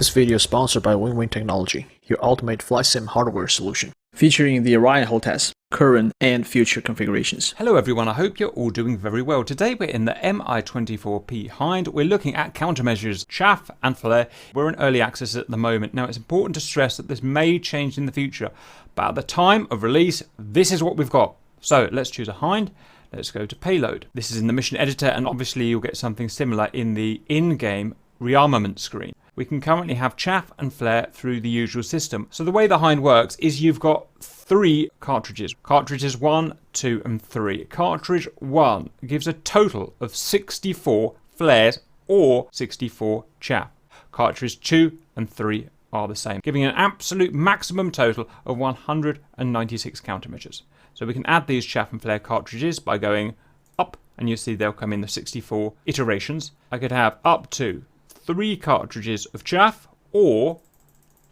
This video is sponsored by Wing Technology, your ultimate flight sim hardware solution, featuring the Orion hull test, current and future configurations. Hello everyone, I hope you're all doing very well. Today we're in the Mi-24 Hind. We're looking at countermeasures, chaff and flare. We're in early access at the moment. Now it's important to stress that this may change in the future, but at the time of release, this is what we've got. So let's choose a Hind. Let's go to Payload. This is in the mission editor, and obviously you'll get something similar in the in-game rearmament screen. We can currently have chaff and flare through the usual system. So the way the Hind works is you've got 3 cartridges. Cartridges 1, 2 and 3. Cartridge 1 gives a total of 64 flares or 64 chaff. Cartridge 2 and 3 are the same, giving an absolute maximum total of 196 countermeasures. So we can add these chaff and flare cartridges by going up, and you see they'll come in the 64 iterations. I could have up to 3 cartridges of chaff or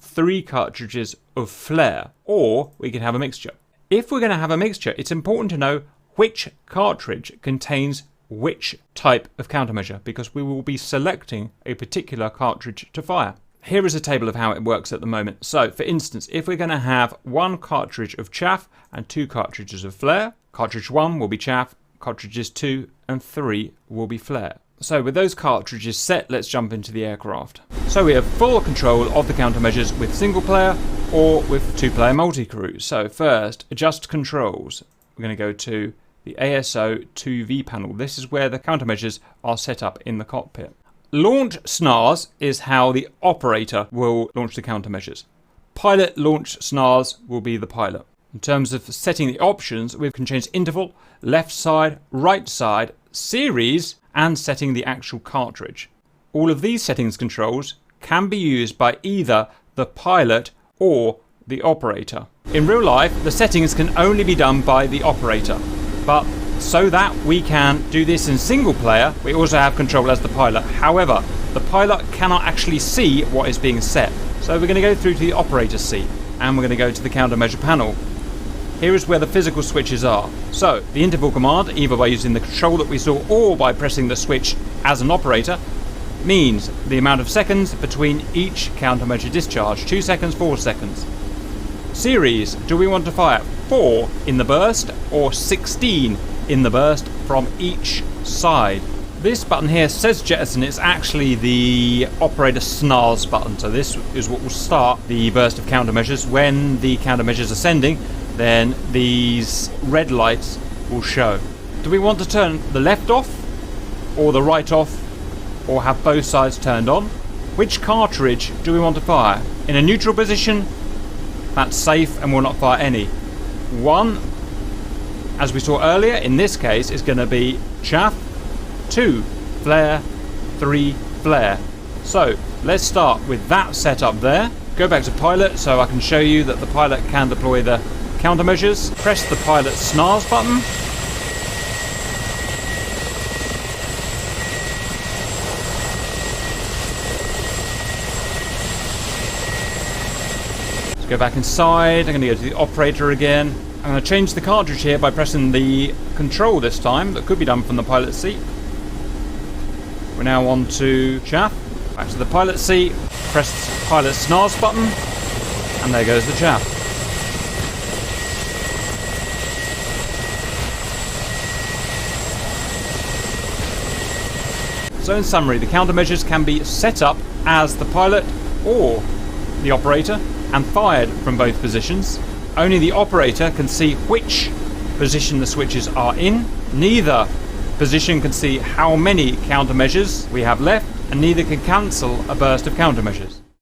3 cartridges of flare, or we can have a mixture. If we're going to have a mixture, it's important to know which cartridge contains which type of countermeasure, because we will be selecting a particular cartridge to fire. Here is a table of how it works at the moment. So for instance, if we're going to have 1 cartridge of chaff and 2 cartridges of flare, cartridge 1 will be chaff, cartridges 2 and 3 will be flare. So with those cartridges set, let's jump into the aircraft. So we have full control of the countermeasures with single player or with 2-player multi-crew. So first, adjust controls. We're going to go to the ASO 2V panel. This is where the countermeasures are set up in the cockpit. Launch snars is how the operator will launch the countermeasures. Pilot launch snars will be the pilot. In terms of setting the options, we can change interval, left side, right side, series, and setting the actual cartridge. All of these settings controls can be used by either the pilot or the operator. In real life, the settings can only be done by the operator, but so that we can do this in single player, we also have control as the pilot. However, the pilot cannot actually see what is being set. So we're going to go through to the operator seat, and we're going to go to the countermeasure panel. Here is where the physical switches are. So the interval command, either by using the control that we saw or by pressing the switch as an operator, means the amount of seconds between each countermeasure discharge. 2 seconds, 4 seconds. Series, do we want to fire 4 in the burst or 16 in the burst from each side? This button here says jettison. It's actually the operator snars button. So this is what will start the burst of countermeasures. When the countermeasures are sending, then these red lights will show. Do we want to turn the left off or the right off, or have both sides turned on? Which cartridge do we want to fire? In a neutral position, that's safe and will not fire any. 1, as we saw earlier, in this case is going to be chaff, 2 flare, 3 flare. So let's start with that setup there. Go back to pilot so I can show you that the pilot can deploy the countermeasures. Press the pilot snars button. Let's go back inside. I'm going to go to the operator again. I'm going to change the cartridge here by pressing the control this time. That could be done from the pilot seat. We're now on to chaff. Back to the pilot seat. Press the pilot snars button. And there goes the chaff. So in summary, the countermeasures can be set up as the pilot or the operator and fired from both positions. Only the operator can see which position the switches are in. Neither position can see how many countermeasures we have left, and neither can cancel a burst of countermeasures.